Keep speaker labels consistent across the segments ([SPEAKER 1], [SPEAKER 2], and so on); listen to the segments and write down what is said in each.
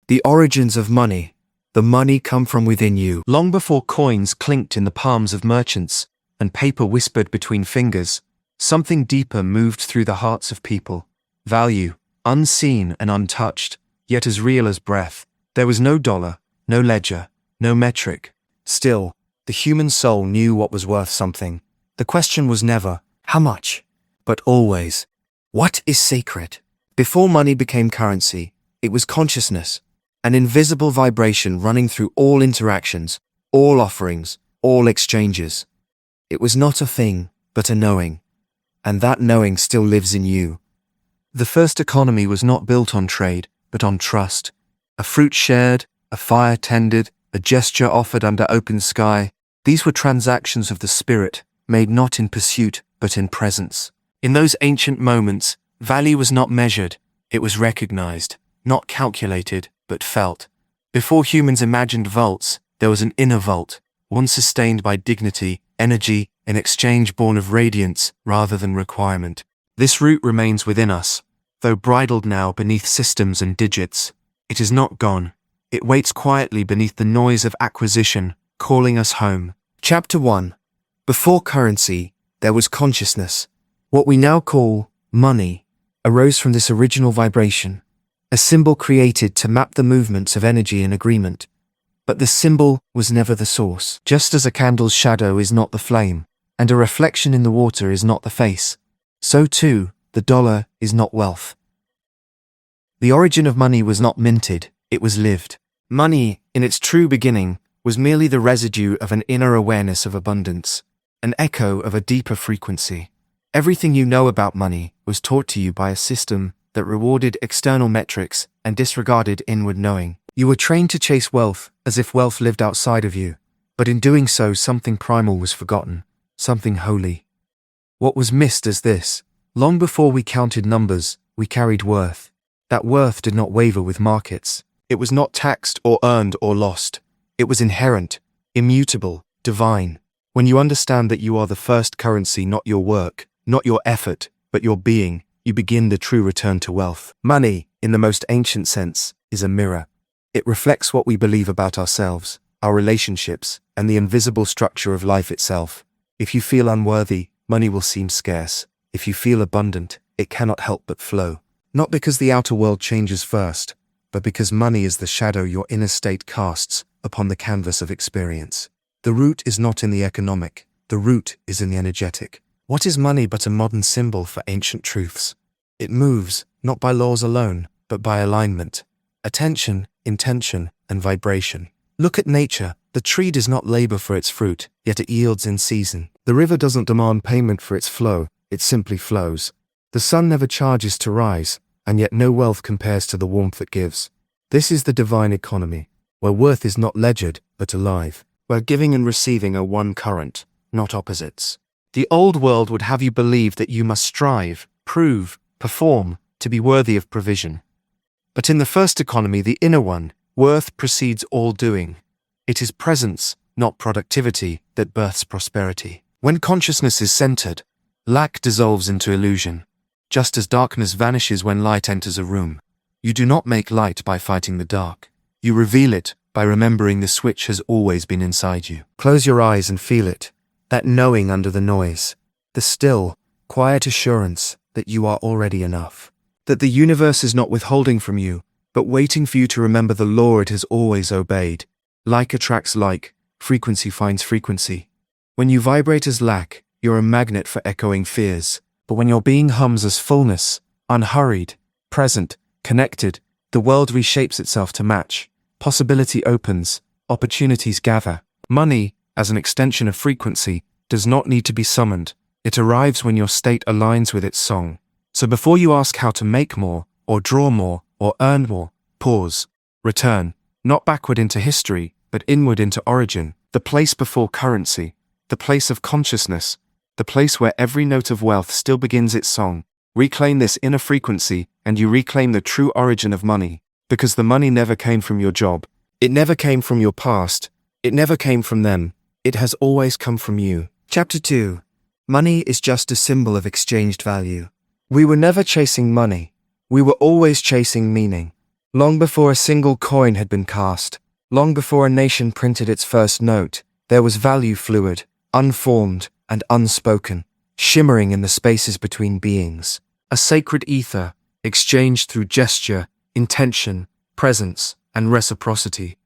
[SPEAKER 1] The origins of money. The money come from within you.
[SPEAKER 2] Long before coins clinked in the palms of merchants and paper whispered between fingers, something deeper moved through the hearts of people. Value, unseen and untouched, yet as real as breath. There was no dollar, no ledger, no metric.
[SPEAKER 1] Still, the human soul knew what was worth something. The question was never, how much? But always, what is sacred? Before money became currency, it was consciousness, an invisible vibration running through all interactions, all offerings, all exchanges. It was not a thing, but a knowing. And that knowing still lives in you.
[SPEAKER 2] The first economy was not built on trade, but on trust. A fruit shared, a fire tended, a gesture offered under open sky. These were transactions of the spirit, made not in pursuit, but in presence. In those ancient moments, value was not measured, it was recognized, not calculated, but felt. Before humans imagined vaults, there was an inner vault, one sustained by dignity, energy, an exchange born of radiance rather than requirement. This root remains within us, though bridled now beneath systems and digits. It is not gone. It waits quietly beneath the noise of acquisition, calling us home.
[SPEAKER 1] Chapter 1. Before currency, there was consciousness. What we now call money arose from this original vibration, a symbol created to map the movements of energy in agreement. But the symbol was never the source. Just as a candle's shadow is not the flame, and a reflection in the water is not the face, so too, the dollar is not wealth. The origin of money was not minted, it was lived. Money, in its true beginning, was merely the residue of an inner awareness of abundance, an echo of a deeper frequency. Everything you know about money was taught to you by a system that rewarded external metrics and disregarded inward knowing. You were trained to chase wealth as if wealth lived outside of you, but in doing so something primal was forgotten, something holy. What was missed is this: long before we counted numbers, we carried worth. That worth did not waver with markets. It was not taxed or earned or lost. It was inherent, immutable, divine. When you understand that you are the first currency, not your work, not your effort, but your being, you begin the true return to wealth. Money, in the most ancient sense, is a mirror. It reflects what we believe about ourselves, our relationships, and the invisible structure of life itself. If you feel unworthy, money will seem scarce. If you feel abundant, it cannot help but flow. Not because the outer world changes first, but because money is the shadow your inner state casts upon the canvas of experience. The root is not in the economic, the root is in the energetic. What is money but a modern symbol for ancient truths? It moves, not by laws alone, but by alignment, attention, intention, and vibration. Look at nature. The tree does not labor for its fruit, yet it yields in season. The river doesn't demand payment for its flow, it simply flows. The sun never charges to rise, and yet no wealth compares to the warmth it gives. This is the divine economy, where worth is not ledgered, but alive, where giving and receiving are one current, not opposites. The old world would have you believe that you must strive, prove, perform, to be worthy of provision. But in the first economy, the inner one, worth precedes all doing. It is presence, not productivity, that births prosperity. When consciousness is centered, lack dissolves into illusion. Just as darkness vanishes when light enters a room, you do not make light by fighting the dark. You reveal it by remembering the switch has always been inside you. Close your eyes and feel it, that knowing under the noise, the still, quiet assurance that you are already enough, that the universe is not withholding from you, but waiting for you to remember the law it has always obeyed. Like attracts like, frequency finds frequency. When you vibrate as lack, you're a magnet for echoing fears. But when your being hums as fullness, unhurried, present, connected, the world reshapes itself to match. Possibility opens, opportunities gather. Money, as an extension of frequency, does not need to be summoned. It arrives when your state aligns with its song. So before you ask how to make more, or draw more, or earn more, pause. Return, not backward into history, but inward into origin, the place before currency, the place of consciousness, the place where every note of wealth still begins its song. Reclaim this inner frequency, and you reclaim the true origin of money, because the money never came from your job. It never came from your past. It never came from them. It has always come from you. Chapter 2. Money is just a symbol of exchanged value. We were never chasing money. We were always chasing meaning. Long before a single coin had been cast, long before a nation printed its first note, there was value fluid, unformed, and unspoken, shimmering in the spaces between beings. A sacred ether, exchanged through gesture, intention, presence, and reciprocity.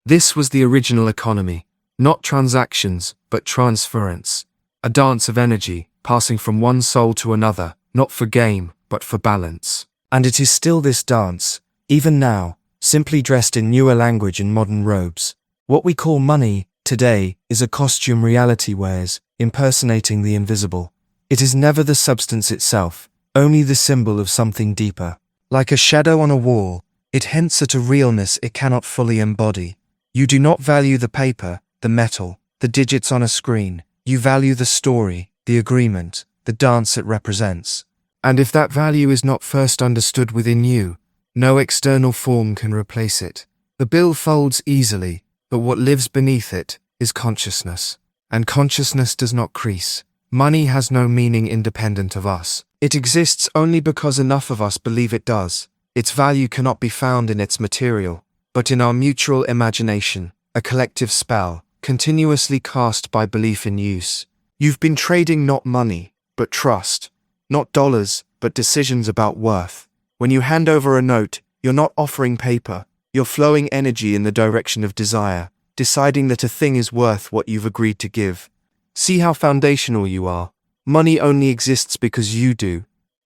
[SPEAKER 1] This was the original economy, not transactions, but transference. A dance of energy, passing from one soul to another, not for game, but for balance. And it is still this dance, even now, simply dressed in newer language and modern robes. What we call money, today, is a costume reality wears, impersonating the invisible. It is never the substance itself, only the symbol of something deeper. Like a shadow on a wall, it hints at a realness it cannot fully embody. You do not value the paper, the metal, the digits on a screen. You value the story, the agreement, the dance it represents. And if that value is not first understood within you, no external form can replace it. The bill folds easily, but what lives beneath it is consciousness. And consciousness does not crease. Money has no meaning independent of us. It exists only because enough of us believe it does. Its value cannot be found in its material, but in our mutual imagination, a collective spell, continuously cast by belief in use. You've been trading not money, but trust. Not dollars, but decisions about worth. When you hand over a note, you're not offering paper. You're flowing energy in the direction of desire, deciding that a thing is worth what you've agreed to give. See how foundational you are. Money only exists because you do.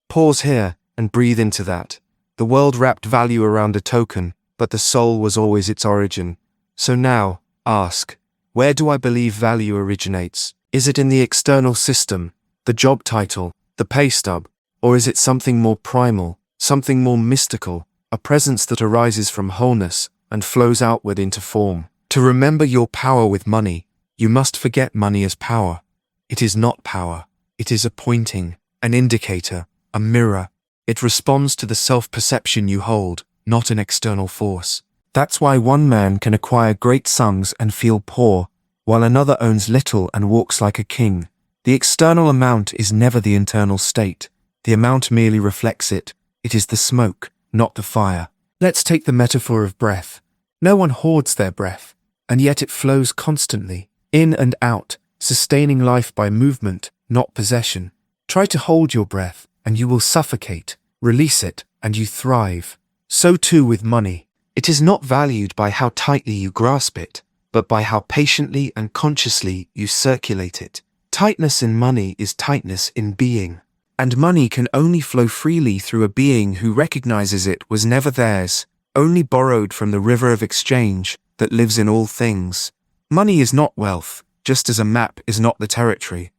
[SPEAKER 1] Pause here and breathe into that. The world wrapped value around a token, but the soul was always its origin. So now, ask, where do I believe value originates? Is it in the external system, the job title, the pay stub, or is it something more primal, something more mystical, a presence that arises from wholeness and flows outward into form? To remember your power with money, you must forget money as power. It is not power. It is a pointing, an indicator, a mirror. It responds to the self-perception you hold, not an external force. That's why one man can acquire great sums and feel poor, while another owns little and walks like a king. The external amount is never the internal state. The amount merely reflects it. It is the smoke, not the fire. Let's take the metaphor of breath. No one hoards their breath, and yet it flows constantly, in and out, sustaining life by movement, not possession. Try to hold your breath, and you will suffocate. Release it, and you thrive. So too with money. It is not valued by how tightly you grasp it, but by how patiently and consciously you circulate it. Tightness in money is tightness in being. And money can only flow freely through a being who recognizes it was never theirs, only borrowed from the river of exchange that lives in all things. Money is not wealth, just as a map is not the territory.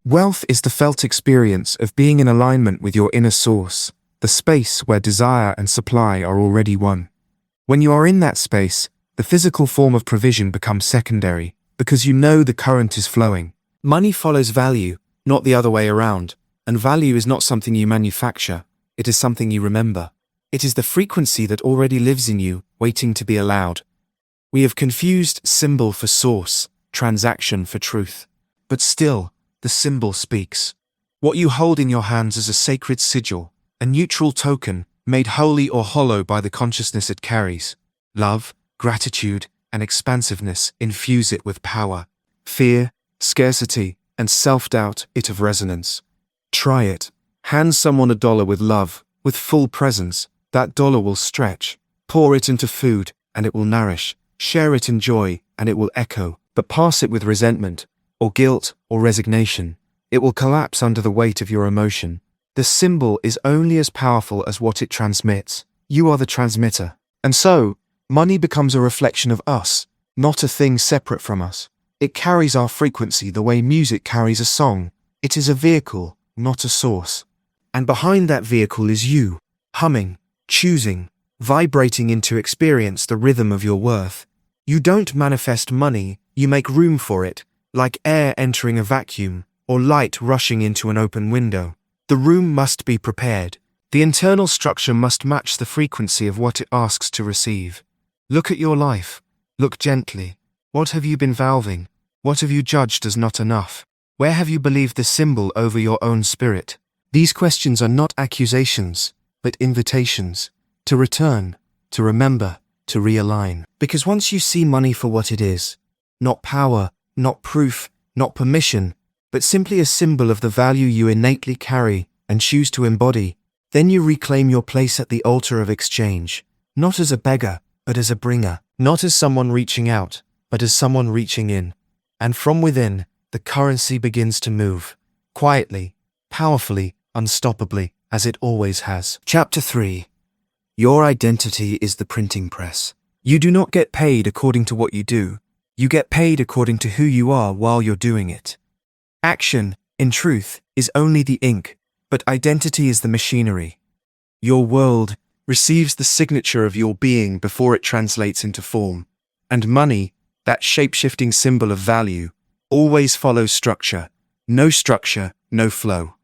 [SPEAKER 1] Wealth is the felt experience of being in alignment with your inner source, the space where desire and supply are already one. When you are in that space, the physical form of provision becomes secondary, because you know the current is flowing. Money follows value, not the other way around, and value is not something you manufacture, it is something you remember. It is the frequency that already lives in you, waiting to be allowed. We have confused symbol for source, transaction for truth. But still, the symbol speaks. What you hold in your hands is a sacred sigil, a neutral token, made holy or hollow by the consciousness it carries. Love, gratitude, and expansiveness infuse it with power. Fear, scarcity, and self-doubt it of resonance. Try it. Hand someone $1 with love, with full presence. That dollar will stretch. Pour it into food, and it will nourish. Share it in joy, and it will echo. But pass it with resentment, or guilt, or resignation. It will collapse under the weight of your emotion. The symbol is only as powerful as what it transmits. You are the transmitter. And so, money becomes a reflection of us, not a thing separate from us. It carries our frequency the way music carries a song. It is a vehicle, not a source. And behind that vehicle is you, humming, choosing, vibrating into experience the rhythm of your worth. You don't manifest money, you make room for it, like air entering a vacuum, or light rushing into an open window. The room must be prepared. The internal structure must match the frequency of what it asks to receive. Look at your life. Look gently. What have you been valving? What have you judged as not enough? Where have you believed the symbol over your own spirit? These questions are not accusations, but invitations to return, to remember, to realign. Because once you see money for what it is, not power, not proof, not permission, but simply a symbol of the value you innately carry and choose to embody, then you reclaim your place at the altar of exchange, not as a beggar, but as a bringer, not as someone reaching out, but as someone reaching in. And from within, the currency begins to move, quietly, powerfully, unstoppably, as it always has. Chapter 3. Your identity is the printing press. You do not get paid according to what you do. You get paid according to who you are while you're doing it. Action, in truth, is only the ink, but identity is the machinery. Your world receives the signature of your being before it translates into form. And money, that shape-shifting symbol of value, always follows structure. No structure, no flow.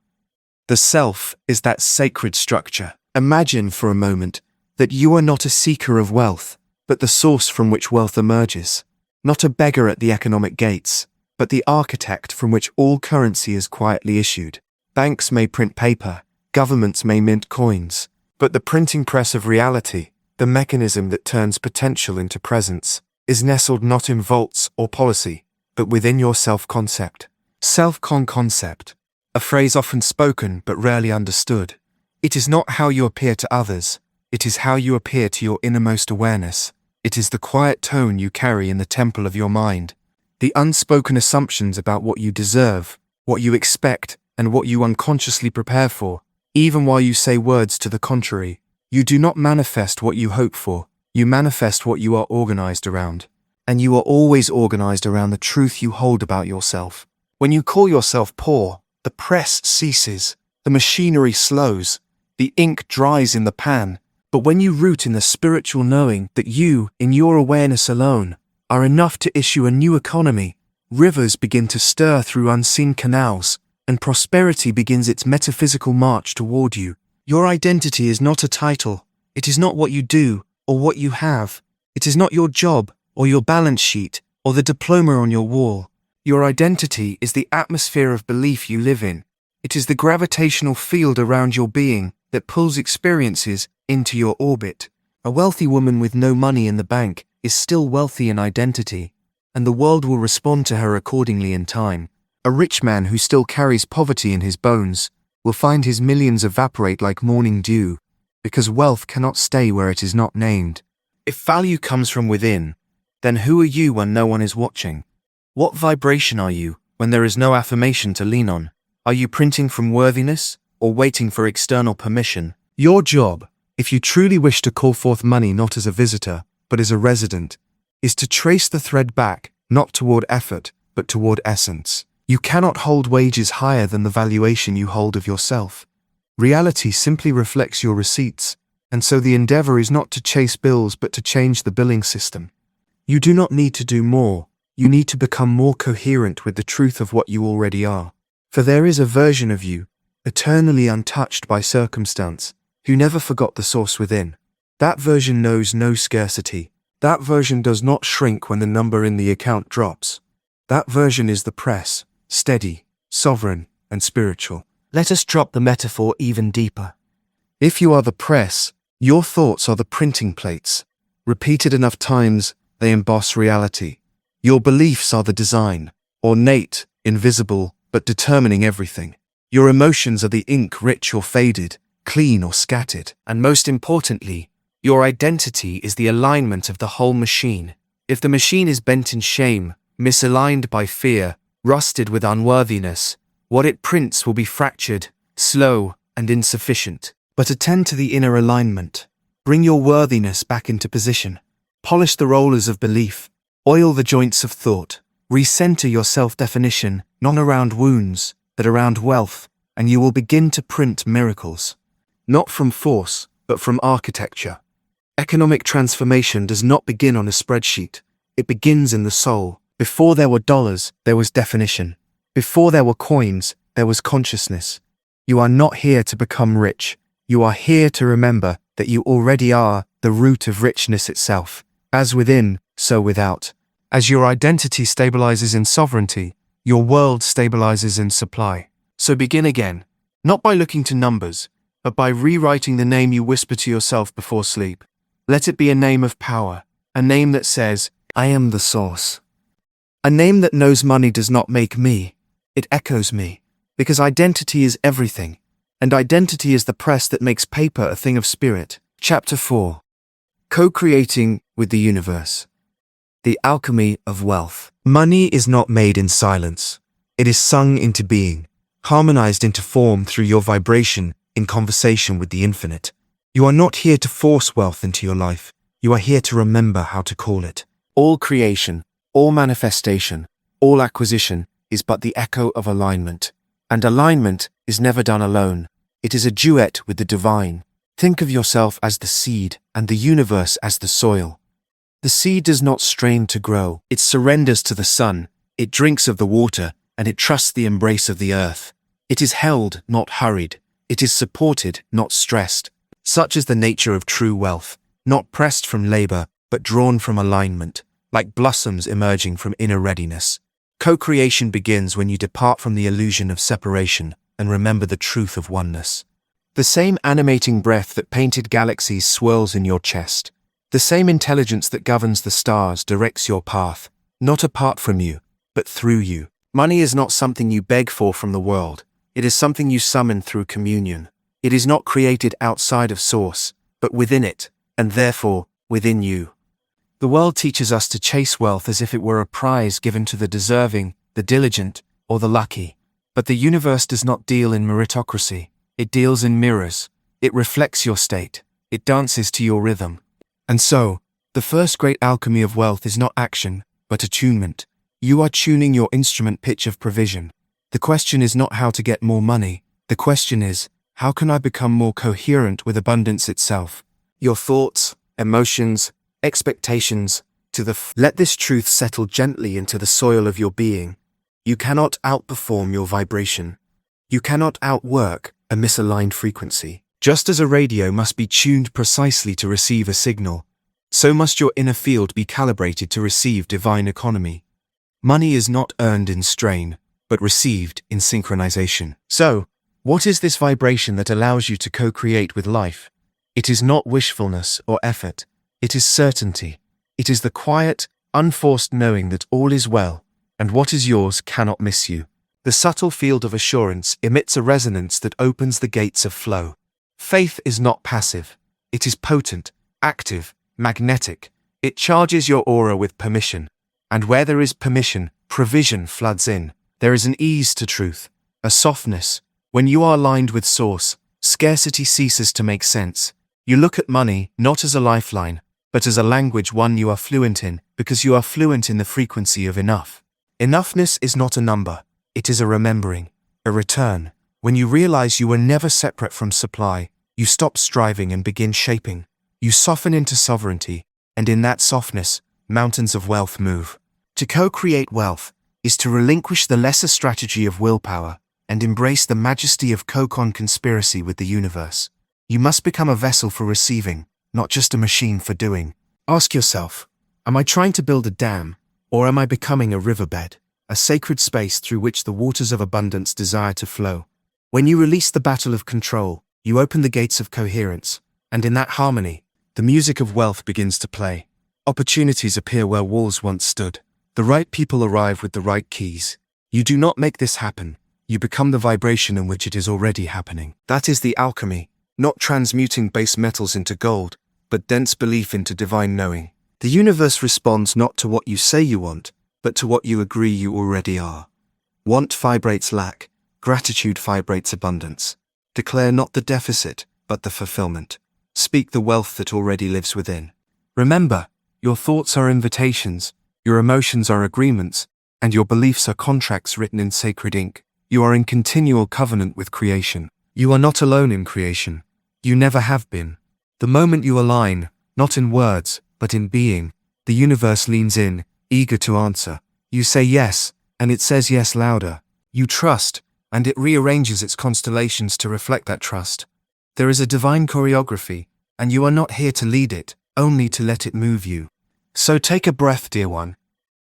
[SPEAKER 1] The self is that sacred structure. Imagine for a moment that you are not a seeker of wealth, but the source from which wealth emerges. Not a beggar at the economic gates, but the architect from which all currency is quietly issued. Banks may print paper, governments may mint coins, but the printing press of reality, the mechanism that turns potential into presence, is nestled not in vaults or policy, but within your self-concept. Self-concept, a phrase often spoken but rarely understood. It is not how you appear to others, it is how you appear to your innermost awareness. It is the quiet tone you carry in the temple of your mind, the unspoken assumptions about what you deserve, what you expect, and what you unconsciously prepare for. Even while you say words to the contrary, you do not manifest what you hope for, you manifest what you are organized around. And you are always organized around the truth you hold about yourself. When you call yourself poor, the press ceases, the machinery slows, the ink dries in the pan. But when you root in the spiritual knowing that you, in your awareness alone, are enough to issue a new economy, rivers begin to stir through unseen canals, and prosperity begins its metaphysical march toward you. Your identity is not a title. It is not what you do or what you have. It is not your job or your balance sheet or the diploma on your wall. Your identity is the atmosphere of belief you live in. It is the gravitational field around your being that pulls experiences into your orbit. A wealthy woman with no money in the bank is still wealthy in identity, and the world will respond to her accordingly in time. A rich man who still carries poverty in his bones will find his millions evaporate like morning dew, because wealth cannot stay where it is not named. If value comes from within, then who are you when no one is watching? What vibration are you when there is no affirmation to lean on? Are you printing from worthiness or waiting for external permission? Your job, if you truly wish to call forth money not as a visitor, but as a resident, is to trace the thread back, not toward effort, but toward essence. You cannot hold wages higher than the valuation you hold of yourself. Reality simply reflects your receipts, and so the endeavor is not to chase bills but to change the billing system. You do not need to do more, you need to become more coherent with the truth of what you already are. For there is a version of you, eternally untouched by circumstance, who never forgot the source within. That version knows no scarcity. That version does not shrink when the number in the account drops. That version is the press, steady, sovereign, and spiritual. Let us drop the metaphor even deeper. If you are the press, your thoughts are the printing plates. Repeated enough times, they emboss reality. Your beliefs are the design, ornate, invisible, but determining everything. Your emotions are the ink, rich or faded, clean or scattered. And most importantly, your identity is the alignment of the whole machine. If the machine is bent in shame, misaligned by fear, rusted with unworthiness, what it prints will be fractured, slow, and insufficient. But attend to the inner alignment. Bring your worthiness back into position. Polish the rollers of belief. Oil the joints of thought. Recenter your self-definition, not around wounds, but around wealth, and you will begin to print miracles. Not from force, but from architecture. Economic transformation does not begin on a spreadsheet. It begins in the soul. Before there were dollars, there was definition. Before there were coins, there was consciousness. You are not here to become rich. You are here to remember that you already are the root of richness itself. As within, so without. As your identity stabilizes in sovereignty, your world stabilizes in supply. So begin again, not by looking to numbers, but by rewriting the name you whisper to yourself before sleep.
[SPEAKER 2] Let it be a name of power, a name that says,
[SPEAKER 1] I am the source.
[SPEAKER 2] a name that knows money does not make me, it echoes me, because identity is everything, and identity is the press that makes paper a thing of spirit. Chapter 4. Co-creating with the universe. The alchemy of wealth. Money is not made in silence. It is sung into being, harmonized into form through your vibration in conversation with the infinite. You are not here to force wealth into your life. You are here to remember how to call it. All creation, all manifestation, all acquisition is but the echo of alignment. And alignment is never done alone. It is a duet with the divine. Think of yourself as the seed and the universe as the soil. The seed does not strain to grow. It surrenders to the sun. It drinks of the water, and it trusts the embrace of the earth. It is held, not hurried. It is supported, not stressed. Such is the nature of true wealth, not pressed from labor, but drawn from alignment, like blossoms emerging from inner readiness. Co-creation begins when you depart from the illusion of separation and remember the truth of oneness. The same animating breath that painted galaxies swirls in your chest. The same intelligence that governs the stars directs your path, not apart from you, but through you. Money is not something you beg for from the world. It is something you summon through communion. It is not created outside of source, but within it, and therefore, within you. The world teaches us to chase wealth as if it were a prize given to the deserving, the diligent, or the lucky. But the universe does not deal in meritocracy. It deals in mirrors. It reflects your state. It dances to your rhythm. And so, the first great alchemy of wealth is not action, but attunement. You are tuning your instrument pitch of provision. The question is not how to get more money. The question is, how can I become more coherent with abundance itself? Your thoughts, emotions, expectations, let this truth settle gently into the soil of your being. You cannot outperform your vibration. You cannot outwork a misaligned frequency. Just as a radio must be tuned precisely to receive a signal, so must your inner field be calibrated to receive divine economy. Money is not earned in strain, but received in synchronization. So, what is this vibration that allows you to co-create with life? It is not wishfulness or effort. It is certainty. It is the quiet, unforced knowing that all is well, and what is yours cannot miss you. The subtle field of assurance emits a resonance that opens the gates of flow. Faith is not passive. It is potent, active, magnetic. It charges your aura with permission. And where there is permission, provision floods in. There is an ease to truth, a softness. When you are aligned with source, scarcity ceases to make sense. You look at money not as a lifeline, but as a language one you are fluent in, because you are fluent in the frequency of enough. Enoughness is not a number. It is a remembering, a return. When you realize you were never separate from supply, you stop striving and begin shaping. You soften into sovereignty, and in that softness, mountains of wealth move. To co-create wealth is to relinquish the lesser strategy of willpower and embrace the majesty of co-con conspiracy with the universe. You must become a vessel for receiving, not just a machine for doing. Ask yourself, am I trying to build a dam, or am I becoming a riverbed, a sacred space through which the waters of abundance desire to flow? When you release the battle of control, you open the gates of coherence, and in that harmony, the music of wealth begins to play. Opportunities appear where walls once stood. The right people arrive with the right keys. You do not make this happen. You become the vibration in which it is already happening. That is the alchemy, not transmuting base metals into gold, but dense belief into divine knowing. The universe responds not to what you say you want, but to what you agree you already are. Want vibrates lack. Gratitude vibrates abundance. Declare not the deficit, but the fulfillment. Speak the wealth that already lives within. Remember, your thoughts are invitations, your emotions are agreements, and your beliefs are contracts written in sacred ink. You are in continual covenant with creation. You are not alone in creation. You never have been. The moment you align, not in words, but in being, the universe leans in, eager to answer. You say yes, and it says yes louder. You trust, and it rearranges its constellations to reflect that trust. There is a divine choreography, and you are not here to lead it, only to let it move you. So take a breath, dear one.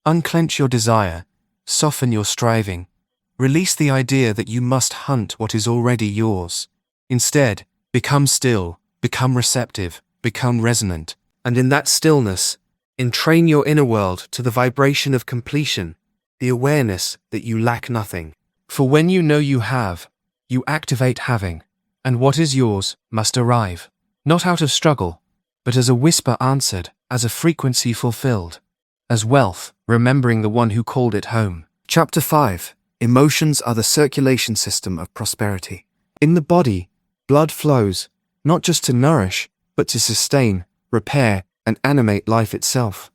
[SPEAKER 2] Unclench your desire, soften your striving. Release the idea that you must hunt what is already yours. Instead, become still, become receptive, become resonant.
[SPEAKER 1] And in that stillness, entrain your inner world to the vibration of completion, the awareness that you lack nothing. For when you know you have, you activate having, and what is yours must arrive, not out of struggle, but as a whisper answered, as a frequency fulfilled, as wealth, remembering the one who called it home. Chapter 5. Emotions are the circulation system of prosperity. In the body, blood flows, not just to nourish, but to sustain, repair, and animate life itself.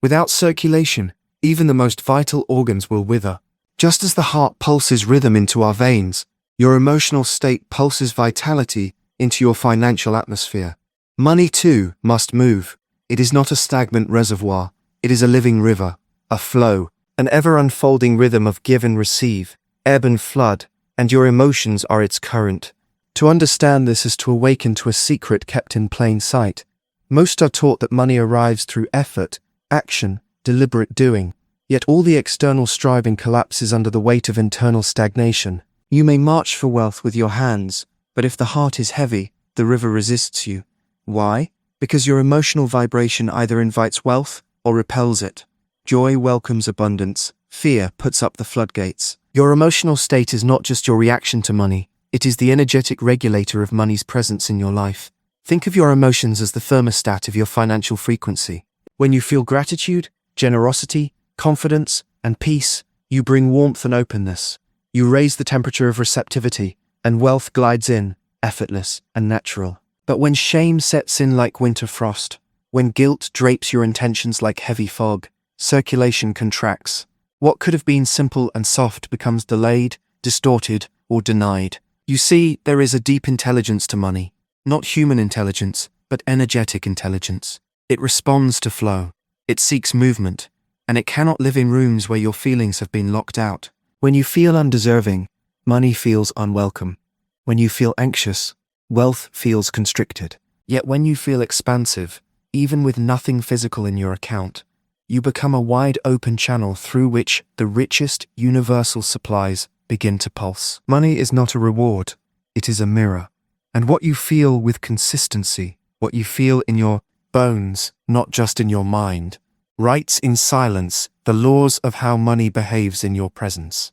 [SPEAKER 1] Without circulation, even the most vital organs will wither. Just as the heart pulses rhythm into our veins, your emotional state pulses vitality into your financial atmosphere. Money, too, must move. It is not a stagnant reservoir. It is a living river, a flow, an ever-unfolding rhythm of give and receive, ebb and flood, and your emotions are its current. To understand this is to awaken to a secret kept in plain sight. Most are taught that money arrives through effort, action, deliberate doing, yet all the external striving collapses under the weight of internal stagnation. You may march for wealth with your hands, but if the heart is heavy, the river resists you. Why? Because your emotional vibration either invites wealth or repels it. Joy welcomes abundance, fear puts up the floodgates. Your emotional state is not just your reaction to money, it is the energetic regulator of money's presence in your life. Think of your emotions as the thermostat of your financial frequency. When you feel gratitude, generosity, confidence, and peace, you bring warmth and openness. You raise the temperature of receptivity, and wealth glides in, effortless and natural. But when shame sets in like winter frost, when guilt drapes your intentions like heavy fog, circulation contracts. What could have been simple and soft becomes delayed, distorted, or denied. You see, there is a deep intelligence to money. Not human intelligence, but energetic intelligence. It responds to flow. It seeks movement. And it cannot live in rooms where your feelings have been locked out. When you feel undeserving, money feels unwelcome. When you feel anxious, wealth feels constricted. Yet when you feel expansive, even with nothing physical in your account, you become a wide open channel through which the richest universal supplies begin to pulse. Money is not a reward, it is a mirror. And what you feel with consistency, what you feel in your bones, not just in your mind, writes in silence the laws of how money behaves in your presence.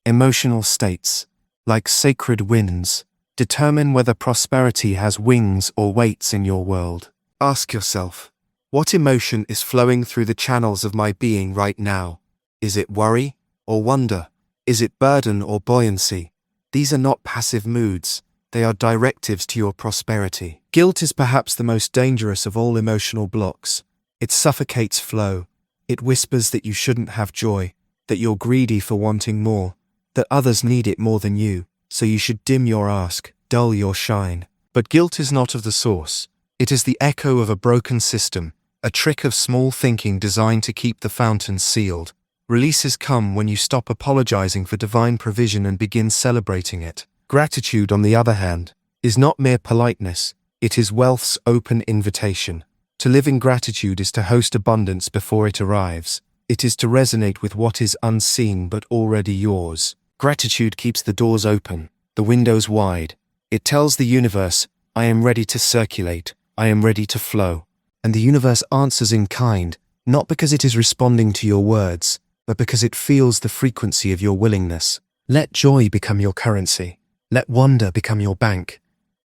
[SPEAKER 1] Emotional states, like sacred winds, determine whether prosperity has wings or weights in your world. Ask yourself, what emotion is flowing through the channels of my being right now? Is it worry or wonder? Is it burden or buoyancy? These are not passive moods. They are directives to your prosperity. Guilt is perhaps the most dangerous of all emotional blocks. It suffocates flow. It whispers that you shouldn't have joy, that you're greedy for wanting more, that others need it more than you, so you should dim your ask, dull your shine. But guilt is not of the source. It is the echo of a broken system, a trick of small thinking designed to keep the fountain sealed. Releases come when you stop apologizing for divine provision and begin celebrating it. Gratitude, on the other hand, is not mere politeness, it is wealth's open invitation. To live in gratitude is to host abundance before it arrives. It is to resonate with what is unseen but already yours. Gratitude keeps the doors open, the windows wide. It tells the universe, I am ready to circulate, I am ready to flow. And the universe answers in kind, not because it is responding to your words, but because it feels the frequency of your willingness. Let joy become your currency. Let wonder become your bank.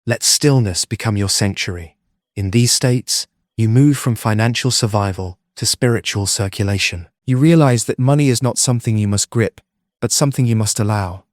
[SPEAKER 1] Let stillness become your sanctuary. In these states, you move from financial survival to spiritual circulation. You realize that money is not something you must grip, but something you must allow.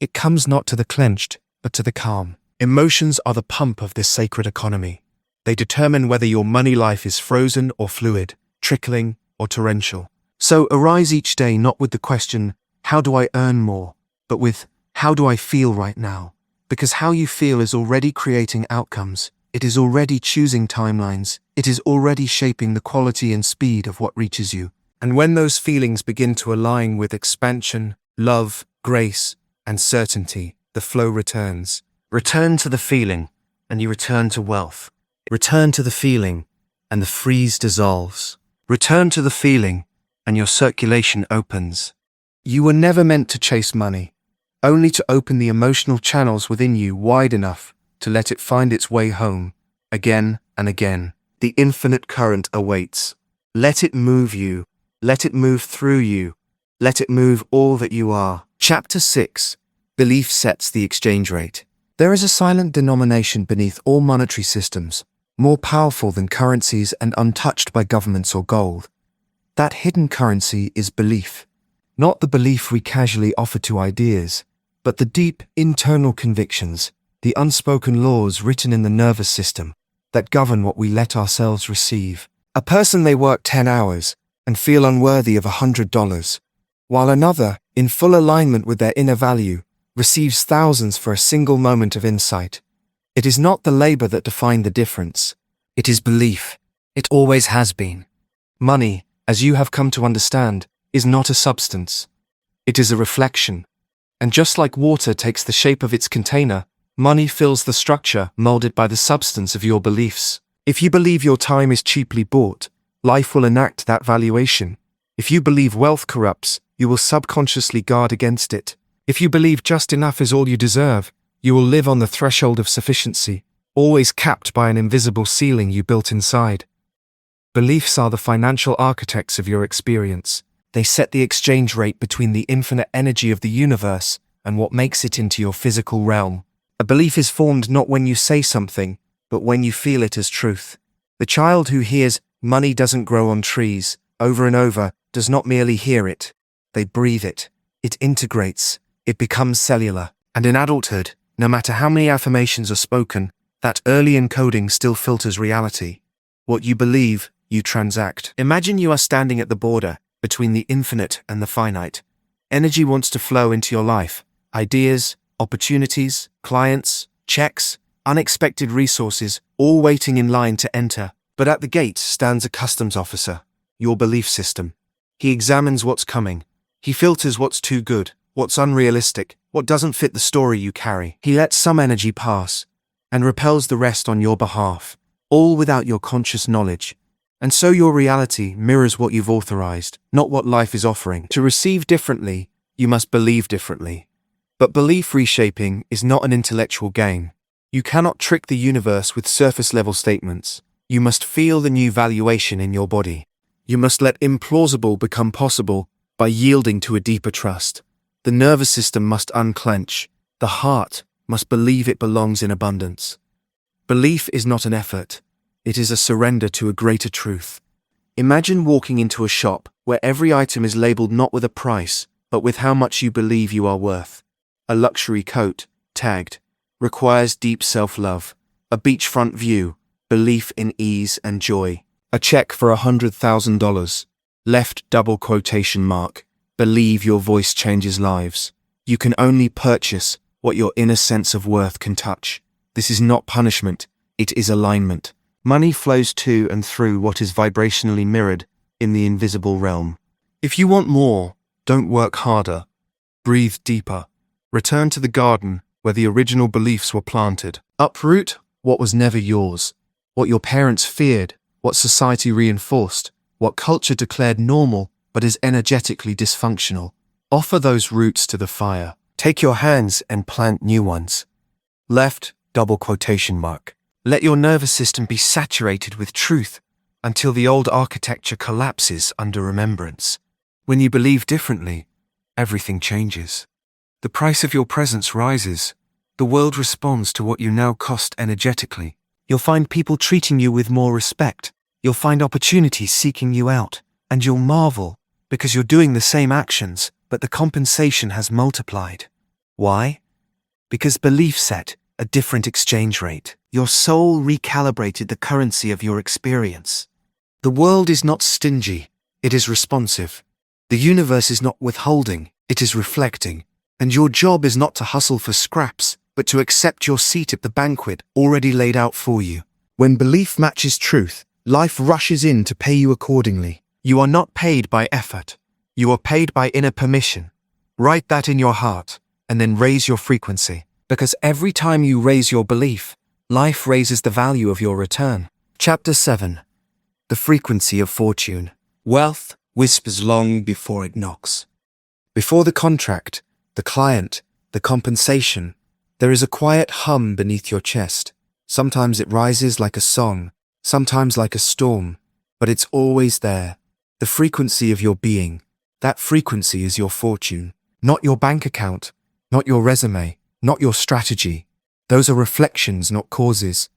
[SPEAKER 1] It comes not to the clenched, but to the calm. Emotions are the pump of this sacred economy. They determine whether your money life is frozen or fluid, trickling or torrential. So arise each day not with the question, how do I earn more, but with, how do I feel right now? Because how you feel is already creating outcomes. It is already choosing timelines. It is already shaping the quality and speed of what reaches you. And when those feelings begin to align with expansion, love, grace, and certainty, the flow returns. Return to the feeling, and you return to wealth. Return to the feeling, and the freeze dissolves. Return to the feeling, and your circulation opens. You were never meant to chase money, only to open the emotional channels within you wide enough to let it find its way home, again and again.
[SPEAKER 2] The infinite current awaits. Let it move you. Let it move through you. Let it move all that you are.
[SPEAKER 1] Chapter 6. Belief sets the exchange rate. There is a silent denomination beneath all monetary systems, more powerful than currencies and untouched by governments or gold. That hidden currency is belief. Not the belief we casually offer to ideas, but the deep, internal convictions, the unspoken laws written in the nervous system that govern what we let ourselves receive. A person may work 10 hours and feel unworthy of $100, while another, in full alignment with their inner value, receives thousands for a single moment of insight. It is not the labor that defined the difference. It is belief. It always has been. Money, as you have come to understand, is not a substance. It is a reflection. And just like water takes the shape of its container, money fills the structure molded by the substance of your beliefs. If you believe your time is cheaply bought, life will enact that valuation. If you believe wealth corrupts, you will subconsciously guard against it. If you believe just enough is all you deserve, you will live on the threshold of sufficiency, always capped by an invisible ceiling you built inside. Beliefs are the financial architects of your experience. They set the exchange rate between the infinite energy of the universe and what makes it into your physical realm. A belief is formed not when you say something, but when you feel it as truth. The child who hears, "Money doesn't grow on trees," over and over, does not merely hear it. They breathe it. It integrates. It becomes cellular. And in adulthood, no matter how many affirmations are spoken, that early encoding still filters reality. What you believe, you transact. Imagine you are standing at the border between the infinite and the finite. Energy wants to flow into your life. Ideas, opportunities, clients, checks, unexpected resources, all waiting in line to enter. But at the gate stands a customs officer, your belief system. He examines what's coming. He filters what's too good, what's unrealistic, what doesn't fit the story you carry. He lets some energy pass and repels the rest on your behalf, all without your conscious knowledge. And so your reality mirrors what you've authorized, not what life is offering. To receive differently, you must believe differently. But belief reshaping is not an intellectual game. You cannot trick the universe with surface-level statements. You must feel the new valuation in your body. You must let implausible become possible by yielding to a deeper trust. The nervous system must unclench. The heart must believe it belongs in abundance. Belief is not an effort. It is a surrender to a greater truth. Imagine walking into a shop where every item is labeled not with a price, but with how much you believe you are worth. A luxury coat, tagged, requires deep self-love. A beachfront view, belief in ease and joy. A check for $100,000, left double quotation mark, believe your voice changes lives. You can only purchase what your inner sense of worth can touch. This is not punishment, it is alignment. Money flows to and through what is vibrationally mirrored in the invisible realm. If you want more, don't work harder. Breathe deeper. Return to the garden where the original beliefs were planted. Uproot what was never yours, what your parents feared, what society reinforced, what culture declared normal but is energetically dysfunctional. Offer those roots to the fire. Take your hands and plant new ones. Left double quotation mark. Let your nervous system be saturated with truth until the old architecture collapses under remembrance. When you believe differently, everything changes. The price of your presence rises. The world responds to what you now cost energetically. You'll find people treating you with more respect. You'll find opportunities seeking you out. And you'll marvel because you're doing the same actions, but the compensation has multiplied. Why? Because belief set a different exchange rate. Your soul recalibrated the currency of your experience. The world is not stingy, it is responsive. The universe is not withholding, it is reflecting. And your job is not to hustle for scraps, but to accept your seat at the banquet already laid out for you. When belief matches truth, life rushes in to pay you accordingly. You are not paid by effort. You are paid by inner permission. Write that in your heart, and then raise your frequency. Because every time you raise your belief, life raises the value of your return. Chapter 7. The frequency of fortune. Wealth whispers long before it knocks. Before the contract, the client, the compensation, there is a quiet hum beneath your chest. Sometimes it rises like a song, sometimes like a storm, but it's always there. The frequency of your being, that frequency is your fortune, not your bank account, not your resume, not your strategy. Those are reflections, not causes,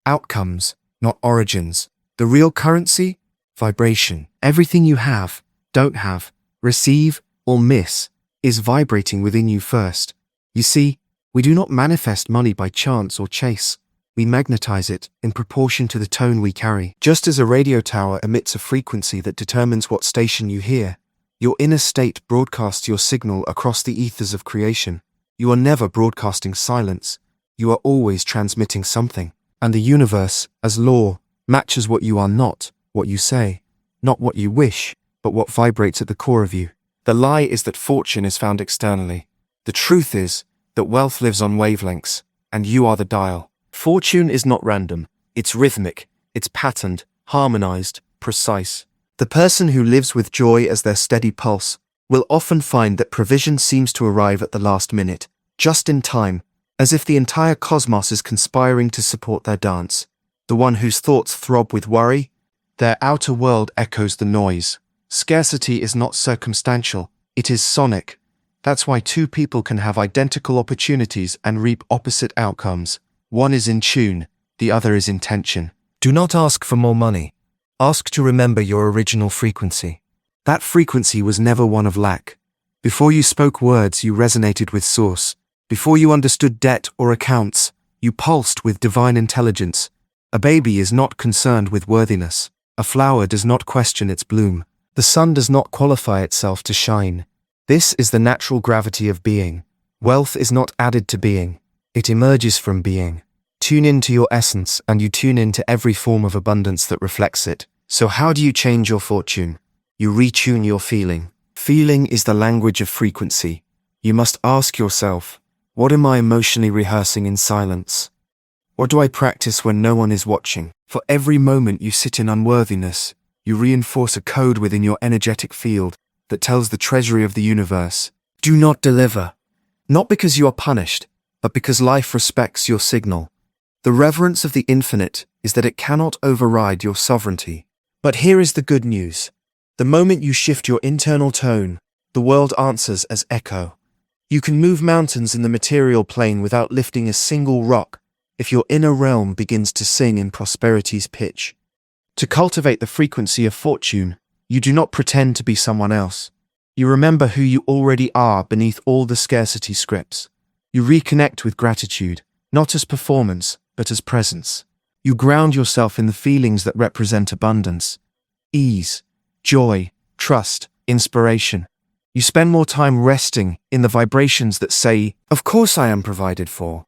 [SPEAKER 1] outcomes, not origins. The real currency? Vibration. Everything you have, don't have, receive, or miss is vibrating within you first. You see, we do not manifest money by chance or chase. We magnetize it in proportion to the tone we carry. Just as a radio tower emits a frequency that determines what station you hear, your inner state broadcasts your signal across the ethers of creation. You are never broadcasting silence. You are always transmitting something. And the universe, as law, matches what you are not, what you say, not what you wish, but what vibrates at the core of you. The lie is that fortune is found externally. The truth is that wealth lives on wavelengths, and you are the dial. Fortune is not random. It's rhythmic. It's patterned, harmonized, precise. The person who lives with joy as their steady pulse will often find that provision seems to arrive at the last minute, just in time, as if the entire cosmos is conspiring to support their dance. The one whose thoughts throb with worry, their outer world echoes the noise. Scarcity is not circumstantial, it is sonic. That's why two people can have identical opportunities and reap opposite outcomes. One is in tune, the other is in tension. Do not ask for more money. Ask to remember your original frequency. That frequency was never one of lack. Before you spoke words, you resonated with source. Before you understood debt or accounts, you pulsed with divine intelligence. A baby is not concerned with worthiness. A flower does not question its bloom. The sun does not qualify itself to shine. This is the natural gravity of being. Wealth is not added to being. It emerges from being. Tune into your essence and you tune into every form of abundance that reflects it. So how do you change your fortune? You retune your feeling. Feeling is the language of frequency. You must ask yourself, what am I emotionally rehearsing in silence? What do I practice when no one is watching? For every moment you sit in unworthiness, you reinforce a code within your energetic field that tells the treasury of the universe, do not deliver. Not because you are punished, but because life respects your signal. The reverence of the infinite is that it cannot override your sovereignty. But here is the good news. The moment you shift your internal tone, the world answers as echo. You can move mountains in the material plane without lifting a single rock if your inner realm begins to sing in prosperity's pitch. To cultivate the frequency of fortune, you do not pretend to be someone else. You remember who you already are beneath all the scarcity scripts. You reconnect with gratitude, not as performance, but as presence. You ground yourself in the feelings that represent abundance, ease, joy, trust, inspiration. You spend more time resting in the vibrations that say, of course I am provided for.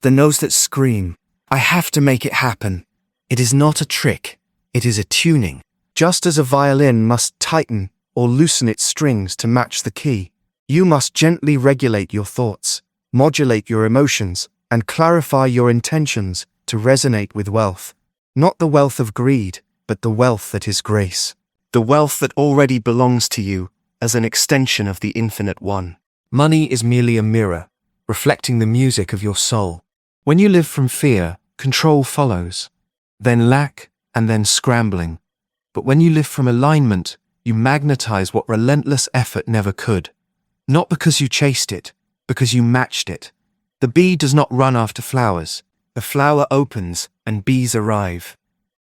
[SPEAKER 1] The notes that scream, I have to make it happen. It is not a trick, it is a tuning. Just as a violin must tighten or loosen its strings to match the key, you must gently regulate your thoughts, modulate your emotions, and clarify your intentions to resonate with wealth. Not the wealth of greed, but the wealth that is grace. The wealth that already belongs to you as an extension of the infinite one. Money is merely a mirror, reflecting the music of your soul. When you live from fear, control follows, then lack, and then scrambling. But when you live from alignment, you magnetize what relentless effort never could. Not because you chased it, because you matched it. The bee does not run after flowers. The flower opens and bees arrive.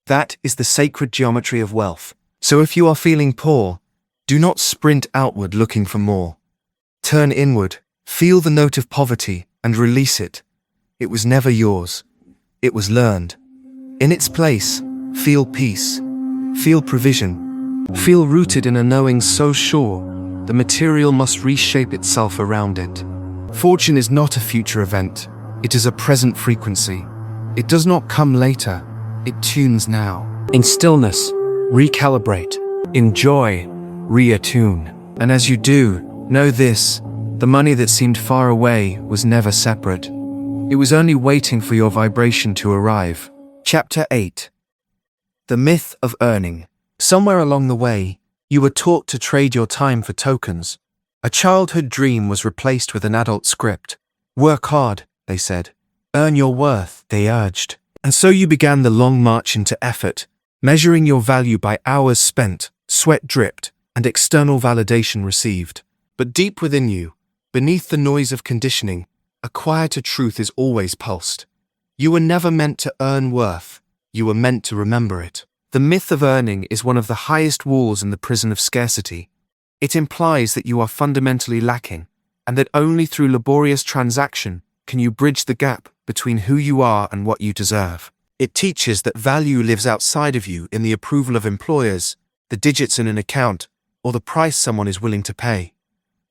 [SPEAKER 1] That is the sacred geometry of wealth. So if you are feeling poor, do not sprint outward looking for more. Turn inward, feel the note of poverty, and release it. It was never yours. It was learned. In its place, feel peace. Feel provision. Feel rooted in a knowing so sure, the material must reshape itself around it. Fortune is not a future event. It is a present frequency. It does not come later. It tunes now. In stillness, recalibrate. In joy, reattune. And as you do, know this, the money that seemed far away was never separate. It was only waiting for your vibration to arrive. Chapter 8. The Myth of Earning. Somewhere along the way, you were taught to trade your time for tokens. A childhood dream was replaced with an adult script. Work hard, they said. Earn your worth, they urged. And so you began the long march into effort, measuring your value by hours spent, sweat dripped, and external validation received. But deep within you, beneath the noise of conditioning, a quieter truth is always pulsed. You were never meant to earn worth, you were meant to remember it. The myth of earning is one of the highest walls in the prison of scarcity. It implies that you are fundamentally lacking, and that only through laborious transaction can you bridge the gap between who you are and what you deserve. It teaches that value lives outside of you in the approval of employers, the digits in an account, or the price someone is willing to pay.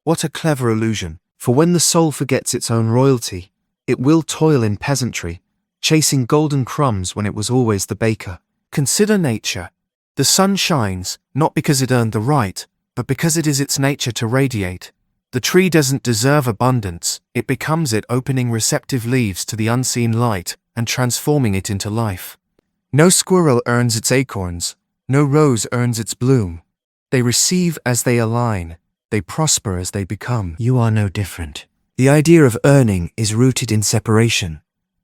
[SPEAKER 1] What a clever illusion, for when the soul forgets its own royalty, it will toil in peasantry, chasing golden crumbs when it was always the baker. Consider nature. The sun shines, not because it earned the right, but because it is its nature to radiate. The tree doesn't deserve abundance, it becomes it, opening receptive leaves to the unseen light and transforming it into life. No squirrel earns its acorns, no rose earns its bloom. They receive as they align, they prosper as they become. You are no different. The idea of earning is rooted in separation.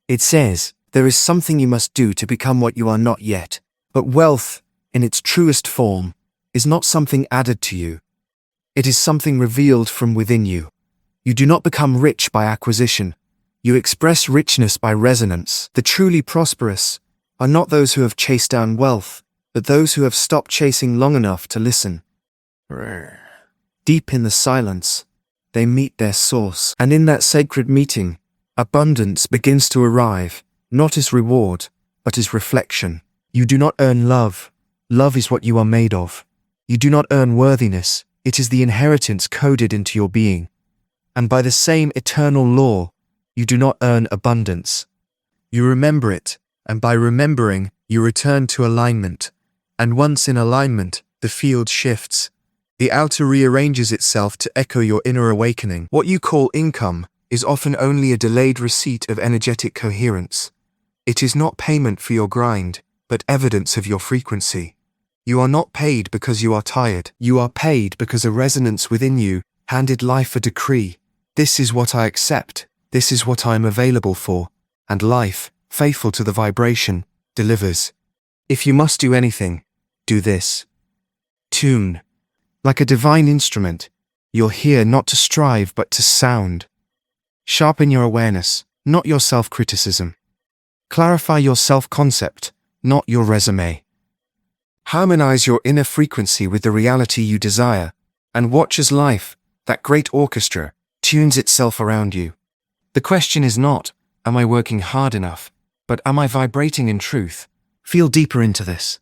[SPEAKER 1] It says, there is something you must do to become what you are not yet. But wealth, in its truest form, is not something added to you. It is something revealed from within you. You do not become rich by acquisition. You express richness by resonance. The truly prosperous are not those who have chased down wealth, but those who have stopped chasing long enough to listen. Deep in the silence, they meet their source, and in that sacred meeting, abundance begins to arrive, not as reward, but as reflection. You do not earn love. Love is what you are made of. You do not earn worthiness. It is the inheritance coded into your being. And by the same eternal law, you do not earn abundance. You remember it, and by remembering, you return to alignment. And once in alignment, the field shifts. The outer rearranges itself to echo your inner awakening. What you call income is often only a delayed receipt of energetic coherence. It is not payment for your grind, but evidence of your frequency. You are not paid because you are tired. You are paid because a resonance within you handed life a decree. This is what I accept. This is what I am available for. And life, faithful to the vibration, delivers. If you must do anything, do this. Tune. Like a divine instrument, you're here not to strive but to sound. Sharpen your awareness, not your self-criticism. Clarify your self-concept, not your resume. Harmonize your inner frequency with the reality you desire, and watch as life, that great orchestra, tunes itself around you. The question is not, am I working hard enough, but am I vibrating in truth? Feel deeper into this.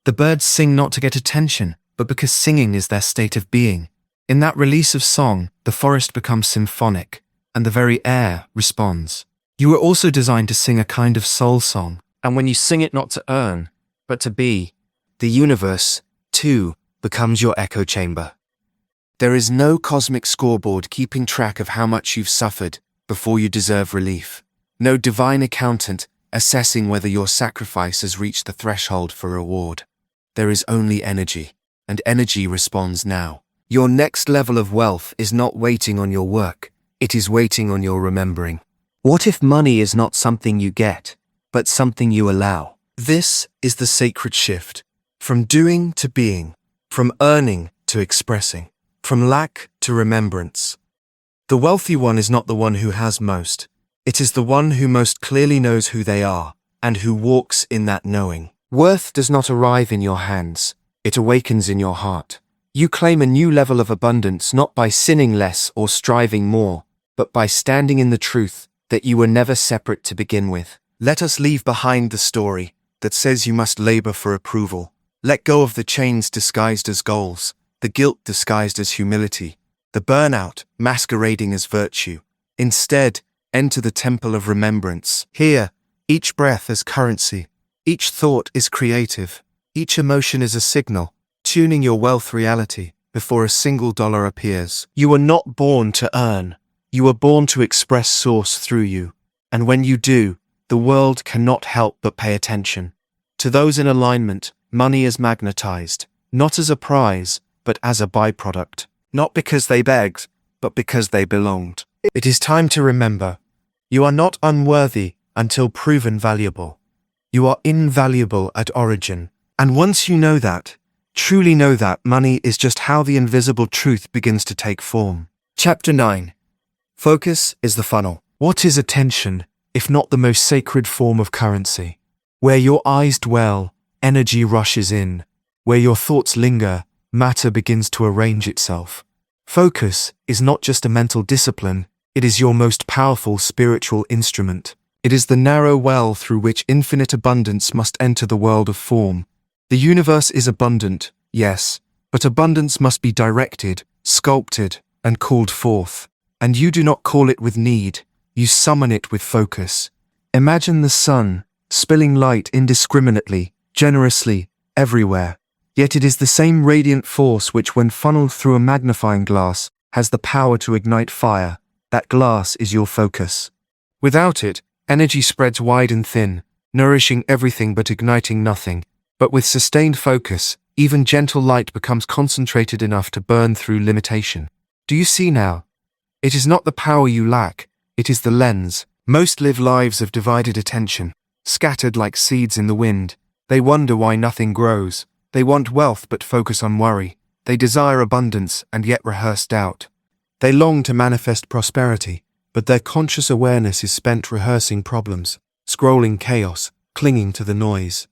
[SPEAKER 1] The birds sing not to get attention, but because singing is their state of being. In that release of song, the forest becomes symphonic, and the very air responds. You were also designed to sing a kind of soul song, and when you sing it not to earn, but to be, the universe, too, becomes your echo chamber. There is no cosmic scoreboard keeping track of how much you've suffered before you deserve relief. No divine accountant assessing whether your sacrifice has reached the threshold for reward. There is only energy, and energy responds now. Your next level of wealth is not waiting on your work, it is waiting on your remembering. What if money is not something you get, but something you allow? This is the sacred shift. From doing to being, from earning to expressing, from lack to remembrance. The wealthy one is not the one who has most. It is the one who most clearly knows who they are, and who walks in that knowing. Worth does not arrive in your hands. It awakens in your heart. You claim a new level of abundance not by sinning less or striving more, but by standing in the truth that you were never separate to begin with. Let us leave behind the story that says you must labor for approval. Let go of the chains disguised as goals, the guilt disguised as humility, the burnout masquerading as virtue. Instead, enter the temple of remembrance. Here, each breath is currency, each thought is creative, each emotion is a signal, tuning your wealth reality before a single dollar appears. You were not born to earn. You were born to express source through you. And when you do, the world cannot help but pay attention. To those in alignment, money is magnetized, not as a prize, but as a byproduct. Not because they begged, but because they belonged. It is time to remember. You are not unworthy until proven valuable. You are invaluable at origin.
[SPEAKER 2] And once you know that, truly know that, money is just how the invisible truth begins to take form.
[SPEAKER 1] Chapter 9. Focus is the funnel. What is attention, if not the most sacred form of currency? Where your eyes dwell, energy rushes in. Where your thoughts linger, matter begins to arrange itself. Focus is not just a mental discipline, it is your most powerful spiritual instrument. It is the narrow well through which infinite abundance must enter the world of form. The universe is abundant, yes, but abundance must be directed, sculpted, and called forth. And you do not call it with need, you summon it with focus. Imagine the sun, spilling light indiscriminately, generously, everywhere. Yet it is the same radiant force which, when funneled through a magnifying glass, has the power to ignite fire. That glass is your focus. Without it, energy spreads wide and thin, nourishing everything but igniting nothing. But with sustained focus, even gentle light becomes concentrated enough to burn through limitation. Do you see now? It is not the power you lack, it is the lens. Most live lives of divided attention, scattered like seeds in the wind. They wonder why nothing grows. They want wealth but focus on worry. They desire abundance and yet rehearse doubt. They long to manifest prosperity, but their conscious awareness is spent rehearsing problems, scrolling chaos, clinging to the noise.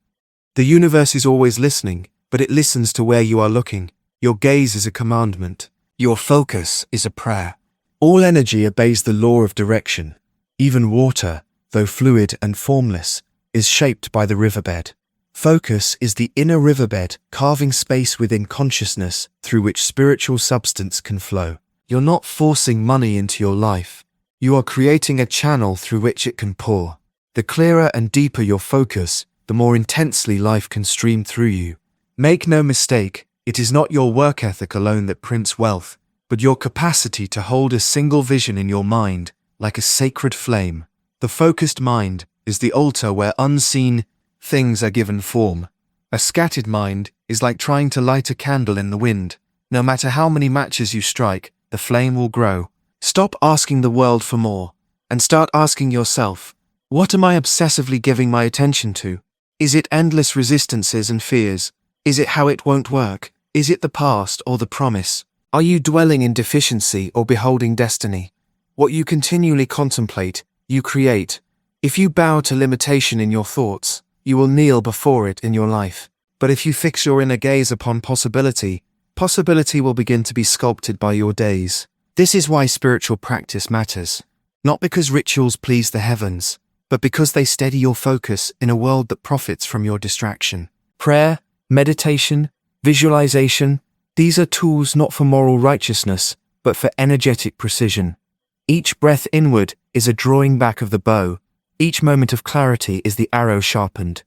[SPEAKER 1] The universe is always listening, but it listens to where you are looking. Your gaze is a commandment. Your focus is a prayer. All energy obeys the law of direction. Even water, though fluid and formless, is shaped by the riverbed. Focus is the inner riverbed, carving space within consciousness through which spiritual substance can flow. You're not forcing money into your life. You are creating a channel through which it can pour. The clearer and deeper your focus, the more intensely life can stream through you. Make no mistake, it is not your work ethic alone that prints wealth, but your capacity to hold a single vision in your mind, like a sacred flame. The focused mind is the altar where unseen things are given form. A scattered mind is like trying to light a candle in the wind. No matter how many matches you strike, the flame will grow. Stop asking the world for more, and start asking yourself, what am I obsessively giving my attention to? Is it endless resistances and fears? Is it how it won't work? Is it the past or the promise? Are you dwelling in deficiency or beholding destiny? What you continually contemplate, you create. If you bow to limitation in your thoughts, you will kneel before it in your life. But if you fix your inner gaze upon possibility, possibility will begin to be sculpted by your days. This is why spiritual practice matters. Not because rituals please the heavens, but because they steady your focus in a world that profits from your distraction. Prayer, meditation, visualization, these are tools not for moral righteousness, but for energetic precision. Each breath inward is a drawing back of the bow. Each moment of clarity is the arrow sharpened.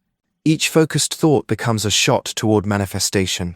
[SPEAKER 1] Each focused thought becomes a shot toward manifestation.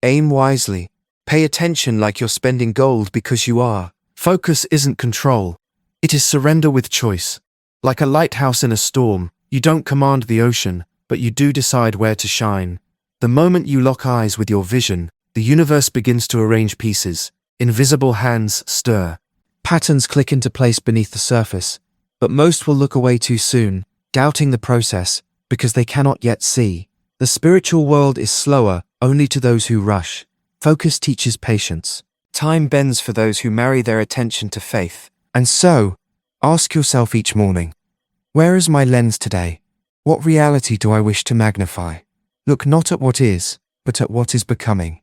[SPEAKER 1] Aim wisely. Pay attention like you're spending gold because you are. Focus isn't control. It is surrender with choice. Like a lighthouse in a storm, you don't command the ocean, but you do decide where to shine. The moment you lock eyes with your vision, the universe begins to arrange pieces. Invisible hands stir. Patterns click into place beneath the surface. But most will look away too soon, doubting the process, because they cannot yet see. The spiritual world is slower only to those who rush. Focus teaches patience. Time bends for those who marry their attention to faith. And so, ask yourself each morning, where is my lens today? What reality do I wish to magnify? Look not at what is, but at what is becoming.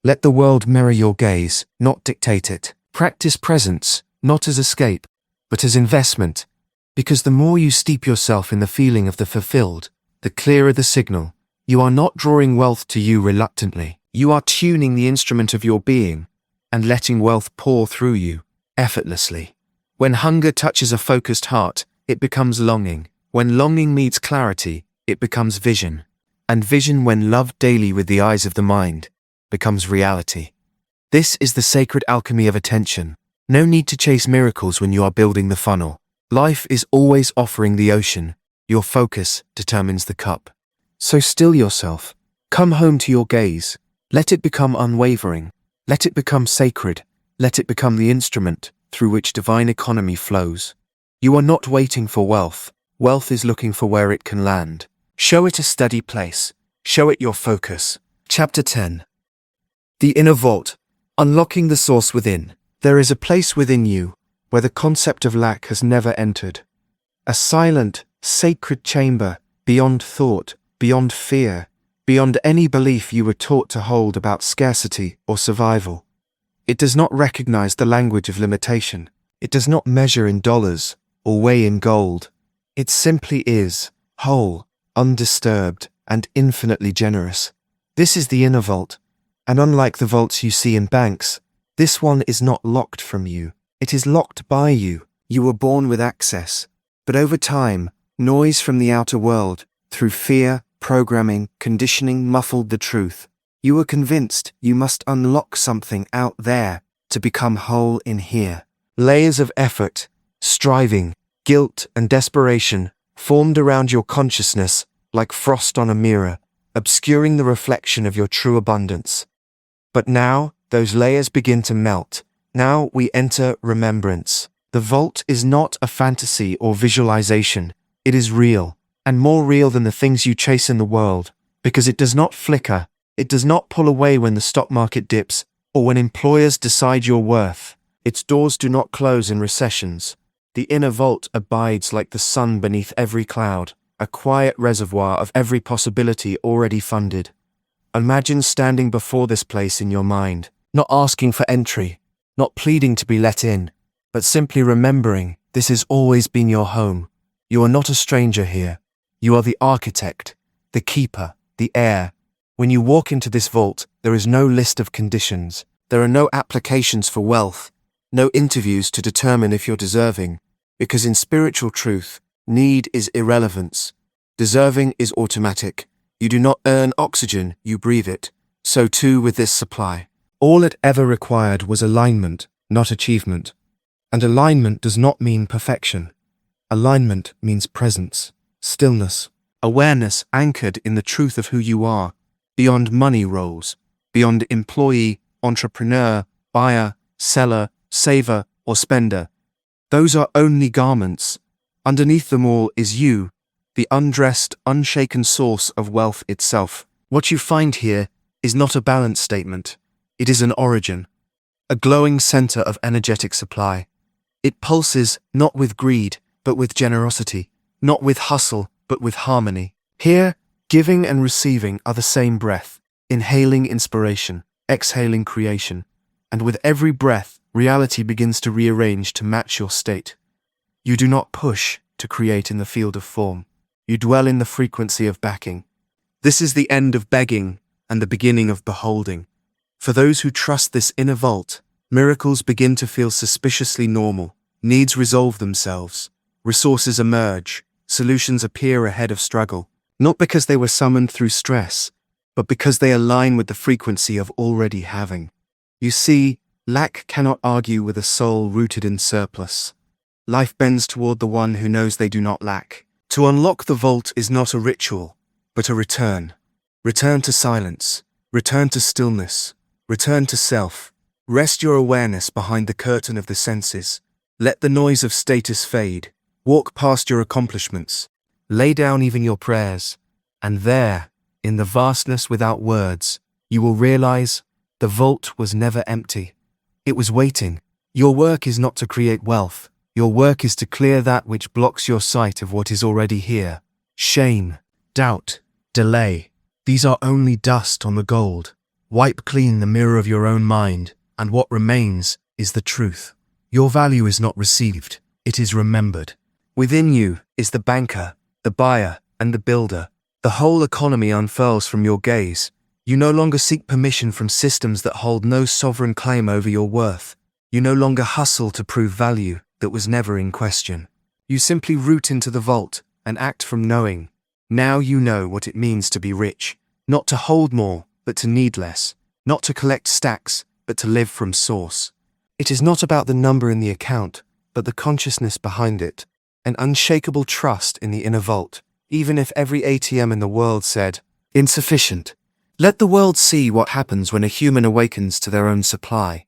[SPEAKER 1] Let the world mirror your gaze, not dictate it. Practice presence, not as escape, but as investment, because the more you steep yourself in the feeling of the fulfilled, the clearer the signal. You are not drawing wealth to you reluctantly. You are tuning the instrument of your being and letting wealth pour through you effortlessly. When hunger touches a focused heart, it becomes longing. When longing meets clarity, it becomes vision. And vision, when loved daily with the eyes of the mind, becomes reality. This is the sacred alchemy of attention. No need to chase miracles when you are building the funnel. Life is always offering the ocean. Your focus determines the cup. So still yourself. Come home to your gaze. Let it become unwavering. Let it become sacred. Let it become the instrument through which divine economy flows. You are not waiting for wealth. Wealth is looking for where it can land.
[SPEAKER 2] Show it a steady place. Show it your focus.
[SPEAKER 1] Chapter 10. The Inner Vault. Unlocking the Source Within. There is a place within you where the concept of lack has never entered. A silent, sacred chamber, beyond thought, beyond fear, beyond any belief you were taught to hold about scarcity or survival. It does not recognize the language of limitation. It does not measure in dollars or weigh in gold. It simply is, whole, undisturbed, and infinitely generous. This is the inner vault, and unlike the vaults you see in banks, this one is not locked from you. It is locked by you. You were born with access, but over time, noise from the outer world, through fear, programming, conditioning, muffled the truth. You were convinced you must unlock something out there to become whole in here. Layers of effort, striving, guilt, and desperation formed around your consciousness like frost on a mirror, obscuring the reflection of your true abundance. But now, those layers begin to melt. Now we enter remembrance. The vault is not a fantasy or visualization. It is real, and more real than the things you chase in the world, because it does not flicker. It does not pull away when the stock market dips, or when employers decide your worth. Its doors do not close in recessions. The inner vault abides like the sun beneath every cloud, a quiet reservoir of every possibility already funded. Imagine standing before this place in your mind, not asking for entry, not pleading to be let in, but simply remembering this has always been your home. You are not a stranger here. You are the architect, the keeper, the heir. When you walk into this vault, there is no list of conditions. There are no applications for wealth, no interviews to determine if you're deserving, because in spiritual truth, need is irrelevance. Deserving is automatic. You do not earn oxygen, you breathe it. So too with this supply. All it ever required was alignment, not achievement. And alignment does not mean perfection. Alignment means presence, stillness, awareness anchored in the truth of who you are, beyond money roles, beyond employee, entrepreneur, buyer, seller, saver, or spender. Those are only garments. Underneath them all is you, the undressed, unshaken source of wealth itself. What you find here is not a balance statement. It is an origin, a glowing center of energetic supply. It pulses not with greed, but with generosity, not with hustle, but with harmony. Here, giving and receiving are the same breath, inhaling inspiration, exhaling creation, and with every breath, reality begins to rearrange to match your state. You do not push to create in the field of form. You dwell in the frequency of backing. This is the end of begging and the beginning of beholding. For those who trust this inner vault, miracles begin to feel suspiciously normal. Needs resolve themselves. Resources emerge. Solutions appear ahead of struggle. Not because they were summoned through stress, but because they align with the frequency of already having. You see, lack cannot argue with a soul rooted in surplus. Life bends toward the one who knows they do not lack. To unlock the vault is not a ritual, but a return. Return to silence. Return to stillness. Return to self. Rest your awareness behind the curtain of the senses. Let the noise of status fade. Walk past your accomplishments. Lay down even your prayers. And there, in the vastness without words, you will realize the vault was never empty. It was waiting. Your work is not to create wealth. Your work is to clear that which blocks your sight of what is already here. Shame, doubt, delay. These are only dust on the gold. Wipe clean the mirror of your own mind, and what remains is the truth. Your value is not received, it is remembered. Within you is the banker, the buyer, and the builder. The whole economy unfurls from your gaze. You no longer seek permission from systems that hold no sovereign claim over your worth. You no longer hustle to prove value that was never in question. You simply root into the vault and act from knowing. Now you know what it means to be rich. Not to hold more, but to need less. Not to collect stacks, but to live from source. It is not about the number in the account, but the consciousness behind it. An unshakable trust in the inner vault, even if every ATM in the world said, insufficient. Let the world see what happens when a human awakens to their own supply.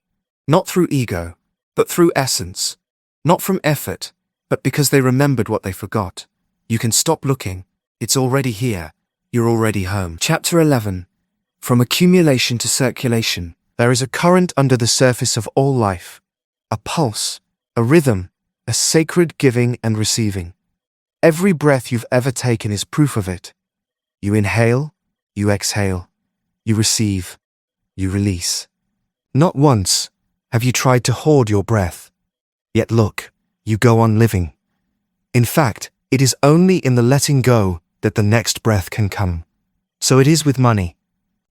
[SPEAKER 1] Not through ego, but through essence. Not from effort, but because they remembered what they forgot. You can stop looking, It's already here. You're already home. Chapter 11. From accumulation to circulation, there is a current under the surface of all life, a pulse, a rhythm, a sacred giving and receiving. Every breath you've ever taken is proof of it. You inhale, you exhale, you receive, you release. Not once have you tried to hoard your breath. Yet look, you go on living. In fact, it is only in the letting go that the next breath can come. So it is with money.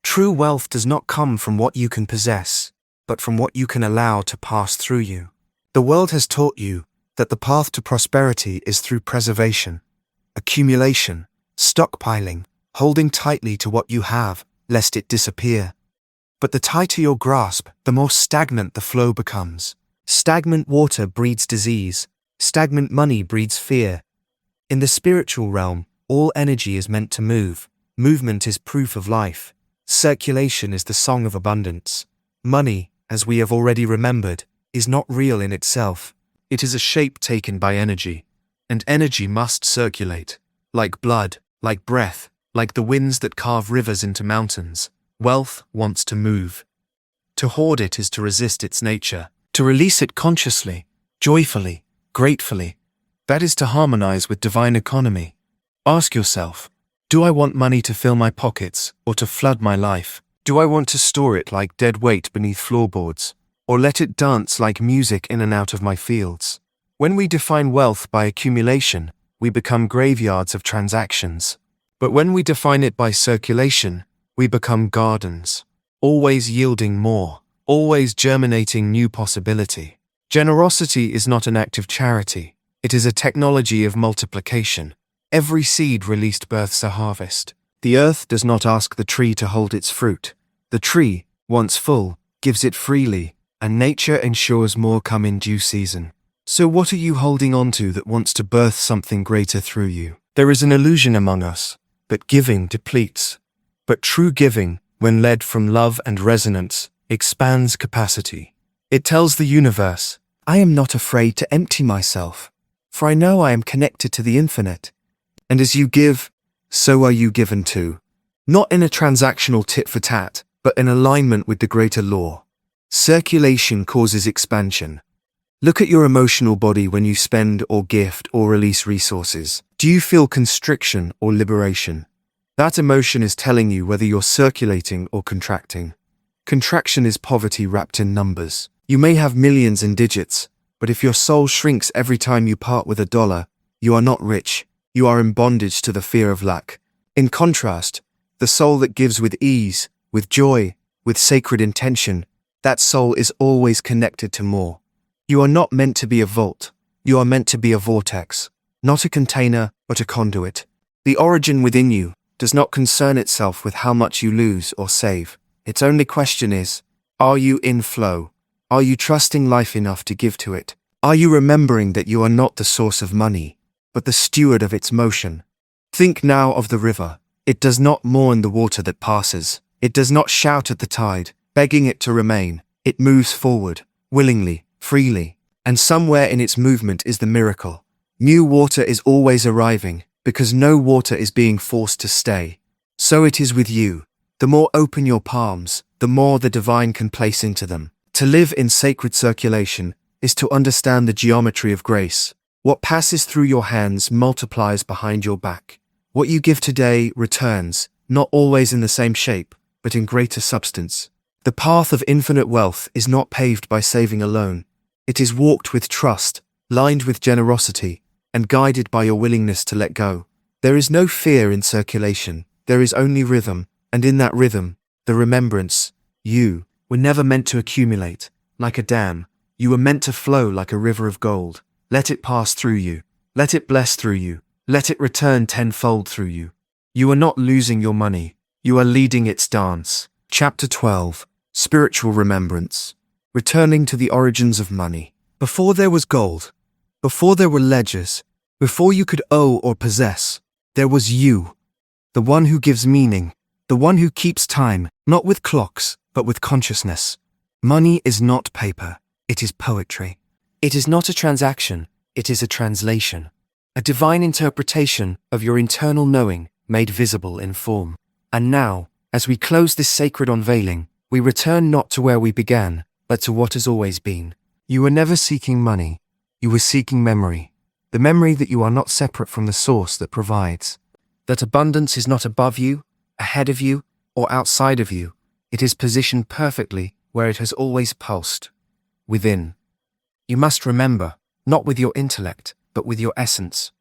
[SPEAKER 1] True wealth does not come from what you can possess, but from what you can allow to pass through you. The world has taught you that the path to prosperity is through preservation, accumulation, stockpiling, holding tightly to what you have, lest it disappear. But the tighter your grasp, the more stagnant the flow becomes. Stagnant water breeds disease. Stagnant money breeds fear. In the spiritual realm, all energy is meant to move. Movement is proof of life. Circulation is the song of abundance. Money, as we have already remembered, is not real in itself. It is a shape taken by energy. And energy must circulate. Like blood, like breath, like the winds that carve rivers into mountains. Wealth wants to move. To hoard it is to resist its nature. To release it consciously, joyfully, gratefully, that is to harmonize with divine economy. Ask yourself, do I want money to fill my pockets or to flood my life? Do I want to store it like dead weight beneath floorboards, or let it dance like music in and out of my fields? When we define wealth by accumulation, we become graveyards of transactions. But when we define it by circulation, we become gardens, always yielding more, always germinating new possibility. Generosity is not an act of charity. It is a technology of multiplication. Every seed released births a harvest. The earth does not ask the tree to hold its fruit. The tree, once full, gives it freely, and nature ensures more come in due season. So what are you holding on to that wants to birth something greater through you? There is an illusion among us that giving depletes. But true giving, when led from love and resonance, expands capacity. It tells the universe, I am not afraid to empty myself, for I know I am connected to the infinite. And as you give, so are you given to. Not in a transactional tit for tat, but in alignment with the greater law. Circulation causes expansion. Look at your emotional body when you spend or gift or release resources. Do you feel constriction or liberation? That emotion is telling you whether you're circulating or contracting. Contraction is poverty wrapped in numbers. You may have millions in digits, but if your soul shrinks every time you part with $1, you are not rich. You are in bondage to the fear of lack. In contrast, the soul that gives with ease, with joy, with sacred intention, that soul is always connected to more. You are not meant to be a vault. You are meant to be a vortex, not a container, but a conduit. The origin within you does not concern itself with how much you lose or save. Its only question is, are you in flow? Are you trusting life enough to give to it? Are you remembering that you are not the source of money, but the steward of its motion? Think now of the river. It does not mourn the water that passes. It does not shout at the tide, begging it to remain. It moves forward, willingly, freely, and somewhere in its movement is the miracle. New water is always arriving, because no water is being forced to stay. So it is with you. The more open your palms, the more the divine can place into them. To live in sacred circulation is to understand the geometry of grace. What passes through your hands multiplies behind your back. What you give today returns, not always in the same shape, but in greater substance. The path of infinite wealth is not paved by saving alone. It is walked with trust, lined with generosity, and guided by your willingness to let go. There is no fear in circulation. There is only rhythm, and in that rhythm, the remembrance. You were never meant to accumulate, like a dam. You were meant to flow like a river of gold. Let it pass through you. Let it bless through you. Let it return tenfold through you. You are not losing your money. You are leading its dance. Chapter 12. Spiritual Remembrance. Returning to the origins of money. Before there was gold, before there were ledgers, before you could owe or possess, there was you, the one who gives meaning, the one who keeps time, not with clocks, but with consciousness. Money is not paper, it is poetry. It is not a transaction, it is a translation. a divine interpretation of your internal knowing made visible in form. And now, as we close this sacred unveiling, we return not to where we began, but to what has always been. You were never seeking money. You were seeking memory. The memory that you are not separate from the source that provides. That abundance is not above you, ahead of you, or outside of you. It is positioned perfectly where it has always pulsed. Within. You must remember, not with your intellect, but with your essence.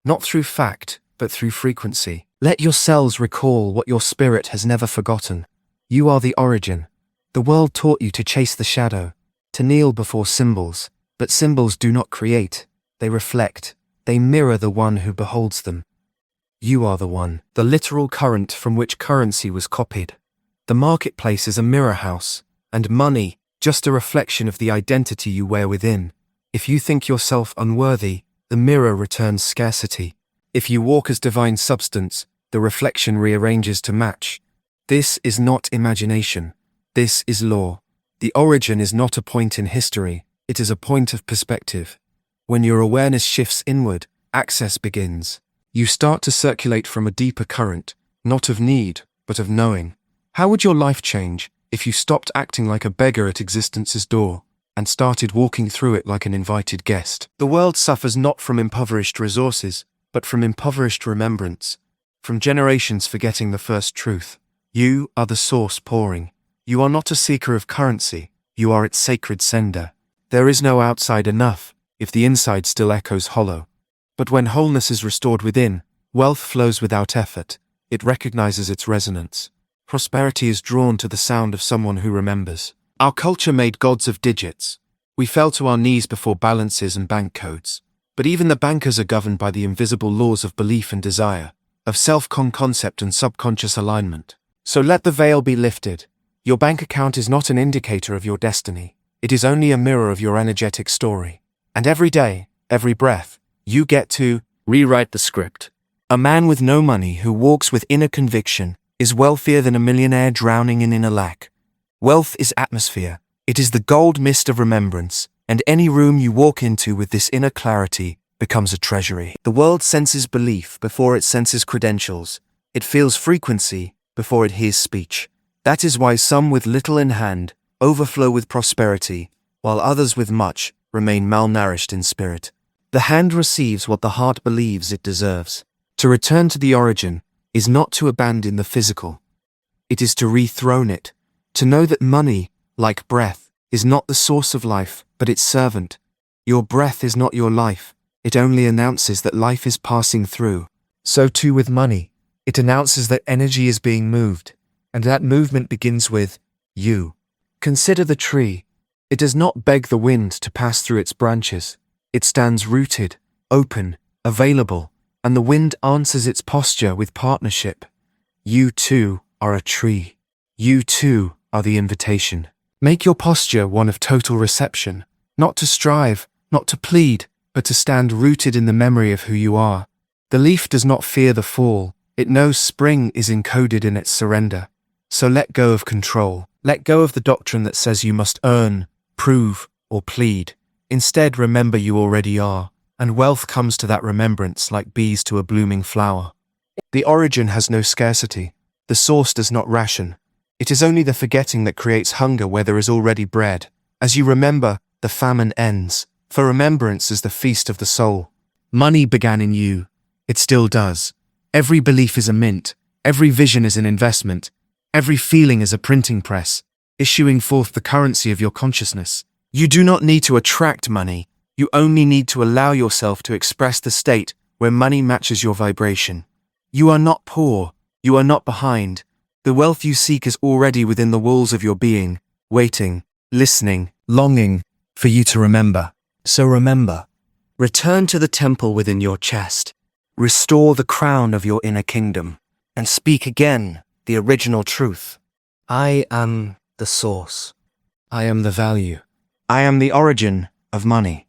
[SPEAKER 1] Not through fact, but through frequency. Let your cells recall what your spirit has never forgotten. You are the origin. The world taught you to chase the shadow, to kneel before symbols, but symbols do not create. They reflect. They mirror the one who beholds them. You are the one, the literal current from which currency was copied. The marketplace is a mirror house, and money, just a reflection of the identity you wear within. If you think yourself unworthy, the mirror returns scarcity. If you walk as divine substance, the reflection rearranges to match. This is not imagination. This is law. The origin is not a point in history, it is a point of perspective. When your awareness shifts inward, access begins. You start to circulate from a deeper current, not of need, but of knowing. How would your life change if you stopped acting like a beggar at existence's door and started walking through it like an invited guest? The world suffers not from impoverished resources, but from impoverished remembrance, from generations forgetting the first truth. You are the source pouring. You are not a seeker of currency, you are its sacred sender. There is no outside enough, if the inside still echoes hollow. But when wholeness is restored within, wealth flows without effort. It recognizes its resonance. Prosperity is drawn to the sound of someone who remembers. Our culture made gods of digits. We fell to our knees before balances and bank codes. But even the bankers are governed by the invisible laws of belief and desire, of self-concept and subconscious alignment. So let the veil be lifted. Your bank account is not an indicator of your destiny. It is only a mirror of your energetic story. And every day, every breath, you get to rewrite the script. A man with no money who walks with inner conviction is wealthier than a millionaire drowning in inner lack. Wealth is atmosphere. It is the gold mist of remembrance, and any room you walk into with this inner clarity becomes a treasury. The world senses belief before it senses credentials. It feels frequency before it hears speech. That is why some with little in hand overflow with prosperity, while others with much remain malnourished in spirit. The hand receives what the heart believes it deserves. To return to the origin is not to abandon the physical. It is to rethrone it, to know that money, like breath, is not the source of life, but its servant. Your breath is not your life. It only announces that life is passing through. So too with money. It announces that energy is being moved, and that movement begins with you. Consider the tree. It does not beg the wind to pass through its branches. It stands rooted, open, available, and the wind answers its posture with partnership. You too are a tree. You too are the invitation. Make your posture one of total reception, not to strive, not to plead, but to stand rooted in the memory of who you are. The leaf does not fear the fall. It knows spring is encoded in its surrender. So let go of control. Let go of the doctrine that says you must earn, prove, or plead. Instead, remember you already are, and wealth comes to that remembrance like bees to a blooming flower. The origin has no scarcity. The source does not ration. It is only the forgetting that creates hunger where there is already bread. As you remember, the famine ends, for remembrance is the feast of the soul. Money began in you. It still does. Every belief is a mint. Every vision is an investment. Every feeling is a printing press, issuing forth the currency of your consciousness. You do not need to attract money. You only need to allow yourself to express the state where money matches your vibration. You are not poor. You are not behind. The wealth you seek is already within the walls of your being, waiting, listening, longing for you to remember. So remember. Return to the temple within your chest. Restore the crown of your inner kingdom, and speak again the original truth. I am the source. I am the value. I am the origin of money.